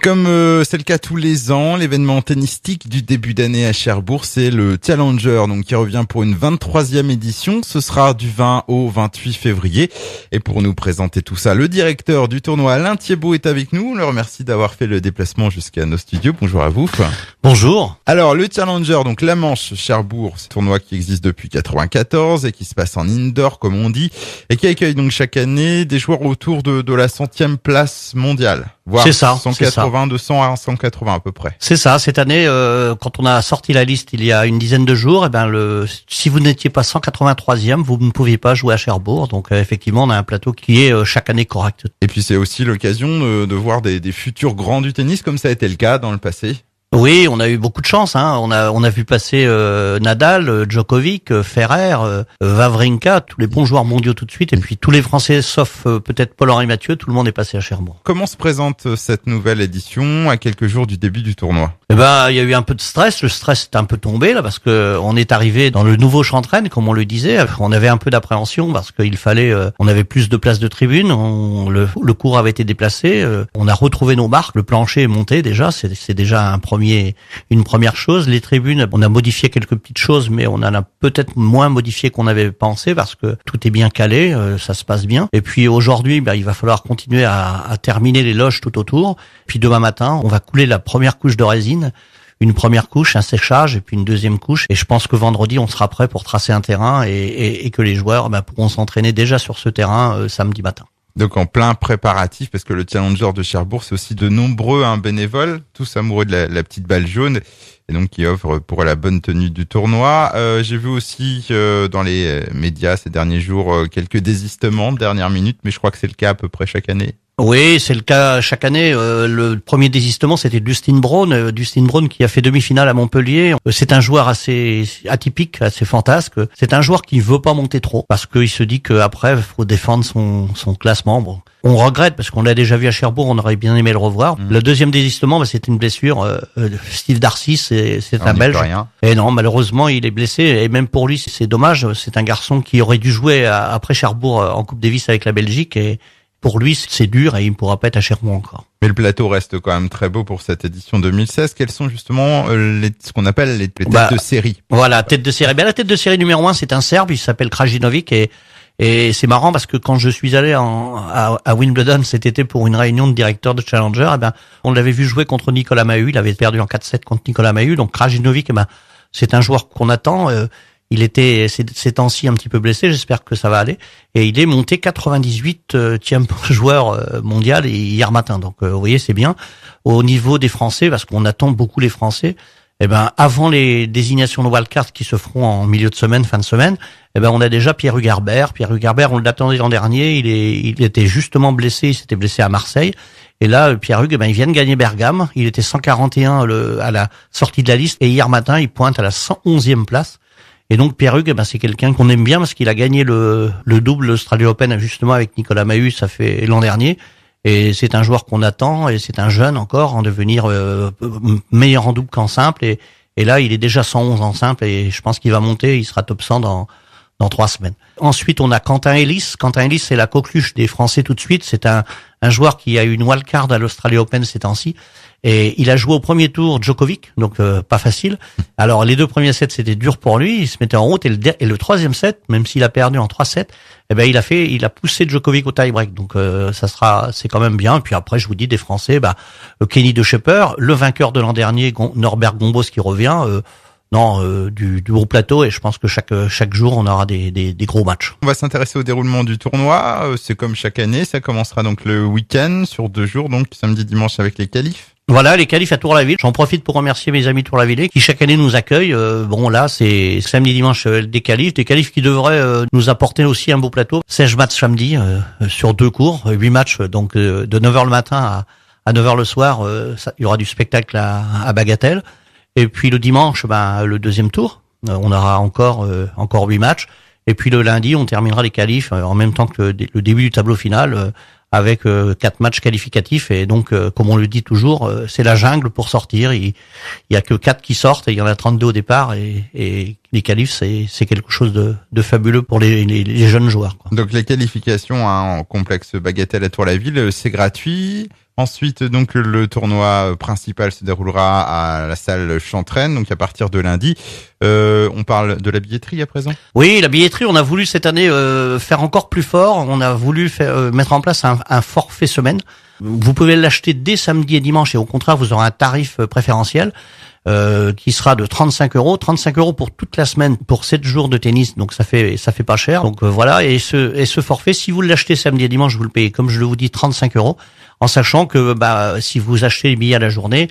Comme c'est le cas tous les ans, l'événement tennistique du début d'année à Cherbourg, c'est le Challenger, donc qui revient pour une 23e édition. Ce sera du 20 au 28 février. Et pour nous présenter tout ça, le directeur du tournoi, Alain Thiebaud, est avec nous. On le remercie d'avoir fait le déplacement jusqu'à nos studios. Bonjour à vous. Bonjour. Alors, le Challenger, donc la Manche Cherbourg, c'est un tournoi qui existe depuis 94 et qui se passe en indoor, comme on dit, et qui accueille donc chaque année des joueurs autour de la 100e place mondiale. Voire 180, 200 à 180 à peu près. C'est ça. Cette année, quand on a sorti la liste il y a une dizaine de jours, si vous n'étiez pas 183e, vous ne pouviez pas jouer à Cherbourg. Donc effectivement, on a un plateau qui est chaque année correct. Et puis c'est aussi l'occasion de voir des futurs grands du tennis, comme ça a été le cas dans le passé. Oui, on a eu beaucoup de chance. On a vu passer Nadal, Djokovic, Federer, Wawrinka, tous les bons joueurs mondiaux tout de suite. Et puis tous les Français, sauf peut-être Paul-Henri Mathieu, tout le monde est passé à Cherbourg. Comment se présente cette nouvelle édition à quelques jours du début du tournoi? Il y a eu un peu de stress. Le stress est un peu tombé là parce que on est arrivé dans le nouveau Chantraine, comme on le disait. On avait un peu d'appréhension parce qu'il fallait, on avait plus de places de tribune. Le court avait été déplacé. On a retrouvé nos marques. Le plancher est monté déjà. C'est déjà une première chose. Les tribunes, on a modifié quelques petites choses, mais on en a peut-être moins modifié qu'on avait pensé parce que tout est bien calé, ça se passe bien. Et puis aujourd'hui, il va falloir continuer à terminer les loges tout autour. Puis demain matin, on va couler la première couche de résine. Une première couche, un séchage et puis une deuxième couche. Et je pense que vendredi, on sera prêt pour tracer un terrain et que les joueurs pourront s'entraîner déjà sur ce terrain samedi matin. Donc en plein préparatif, parce que le Challenger de Cherbourg, c'est aussi de nombreux bénévoles, tous amoureux de la petite balle jaune, et donc qui offrent pour la bonne tenue du tournoi. J'ai vu aussi dans les médias ces derniers jours quelques désistements de dernière minute, mais je crois que c'est le cas à peu près chaque année. Oui, c'est le cas chaque année. Le premier désistement, c'était Dustin Brown. Dustin Brown qui a fait demi-finale à Montpellier. C'est un joueur assez atypique, assez fantasque. C'est un joueur qui veut pas monter trop parce qu'il se dit qu'après, faut défendre son classement. Bon, on regrette parce qu'on l'a déjà vu à Cherbourg. On aurait bien aimé le revoir. Le deuxième désistement, c'était une blessure. Steve Darcy, c'est un Belge. Et non, malheureusement, il est blessé. Et même pour lui, c'est dommage. C'est un garçon qui aurait dû jouer après Cherbourg en Coupe Davis avec la Belgique et pour lui, c'est dur et il ne pourra pas être à Cherbourg encore. Mais le plateau reste quand même très beau pour cette édition 2016. Quels sont justement ce qu'on appelle les têtes de série? Voilà, tête de série. La tête de série numéro 1, c'est un Serbe, il s'appelle Krajinovic et c'est marrant parce que quand je suis allé à Wimbledon cet été pour une réunion de directeurs de Challenger, on l'avait vu jouer contre Nicolas Mahut. Il avait perdu en 4-7 contre Nicolas Mahut. Donc Krajinovic, c'est un joueur qu'on attend. Il était ces temps-ci un petit peu blessé, j'espère que ça va aller. Et il est monté 98e joueur mondial hier matin. Donc vous voyez, c'est bien. Au niveau des Français, parce qu'on attend beaucoup les Français, avant les désignations de wildcard qui se feront en milieu de semaine, fin de semaine, on a déjà Pierre-Hugues Herbert. Pierre-Hugues Herbert, on l'attendait l'an dernier, il était justement blessé, il s'était blessé à Marseille. Et là, Pierre-Hugues, il vient de gagner Bergame. Il était 141 à la sortie de la liste. Et hier matin, il pointe à la 111e place. Et donc Pierre-Hugues, c'est quelqu'un qu'on aime bien parce qu'il a gagné le double Australia Open justement avec Nicolas Mahut, ça fait l'an dernier. Et c'est un joueur qu'on attend et c'est un jeune encore en devenir meilleur en double qu'en simple. Et là, il est déjà 111 en simple et je pense qu'il va monter, il sera top 100 dans 3 semaines. Ensuite, on a Quentin Ellis. Quentin Ellis, c'est la coqueluche des Français tout de suite. C'est un joueur qui a eu une wildcard à l'Australia Open ces temps-ci. Et il a joué au premier tour Djokovic, donc pas facile. Alors les 2 premiers sets, c'était dur pour lui. Il se mettait en route et le 3e set, même s'il a perdu en 3 sets, il a poussé Djokovic au tie-break. Donc c'est quand même bien. Et puis après, je vous dis des Français, Kenny De Schepper, le vainqueur de l'an dernier, Norbert Gombos qui revient. Du gros plateau et je pense que chaque jour on aura des gros matchs. On va s'intéresser au déroulement du tournoi. C'est comme chaque année, ça commencera donc le week-end sur 2 jours, donc samedi, dimanche avec les qualifs. Voilà, les qualifs à Tour-la-Ville. J'en profite pour remercier mes amis Tour-la-Ville qui chaque année nous accueillent. Là, c'est samedi, dimanche des qualifs qui devraient nous apporter aussi un beau plateau. 16 matchs samedi sur 2 cours, 8 matchs donc de 9h le matin à 9h le soir. Il y aura du spectacle à Bagatelle. Et puis le dimanche, le 2e tour, on aura encore 8 matchs. Et puis le lundi, on terminera les qualifs en même temps que le début du tableau final avec 4 matchs qualificatifs. Et donc, comme on le dit toujours, c'est la jungle pour sortir. Il y a que 4 qui sortent et il y en a 32 au départ. Et les qualifs, c'est quelque chose de fabuleux pour les jeunes joueurs, quoi. Donc les qualifications en complexe Bagatelle à Tour-la-Ville, c'est gratuit. Ensuite, donc, le tournoi principal se déroulera à la salle Chantraine, donc à partir de lundi. On parle de la billetterie à présent? Oui, la billetterie, on a voulu cette année faire encore plus fort. On a voulu mettre en place un forfait semaine. Vous pouvez l'acheter dès samedi et dimanche et au contraire, vous aurez un tarif préférentiel qui sera de 35 euros. 35 euros pour toute la semaine, pour 7 jours de tennis, donc ça fait pas cher. Donc voilà, et ce forfait, si vous l'achetez samedi et dimanche, vous le payez, comme je vous dis, 35 euros, en sachant que si vous achetez les billets à la journée,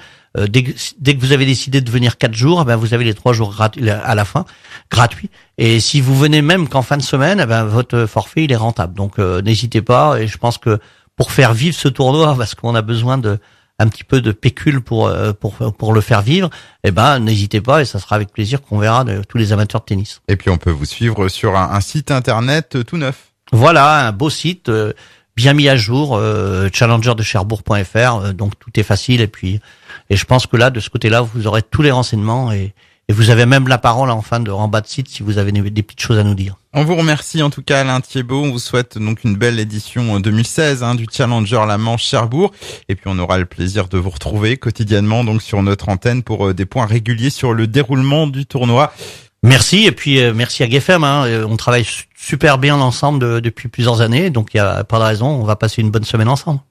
dès que vous avez décidé de venir 4 jours, vous avez les 3 jours à la fin, gratuits. Et si vous venez même qu'en fin de semaine, votre forfait, il est rentable. Donc n'hésitez pas, et je pense que pour faire vivre ce tournoi, parce qu'on a besoin un petit peu de pécule pour le faire vivre, n'hésitez pas, et ça sera avec plaisir qu'on verra tous les amateurs de tennis. Et puis on peut vous suivre sur un site internet tout neuf. Voilà, un beau site bien mis à jour, challengerdecherbourg.fr, donc tout est facile, et je pense que là, de ce côté-là, vous aurez tous les renseignements, et vous avez même la parole en bas de site si vous avez des petites choses à nous dire. On vous remercie en tout cas, Alain Thiébaut. On vous souhaite donc une belle édition 2016 du Challenger La Manche Cherbourg. Et puis on aura le plaisir de vous retrouver quotidiennement donc sur notre antenne pour des points réguliers sur le déroulement du tournoi. Merci, et puis merci à GFM. On travaille super bien ensemble depuis plusieurs années, donc il n'y a pas de raison. On va passer une bonne semaine ensemble.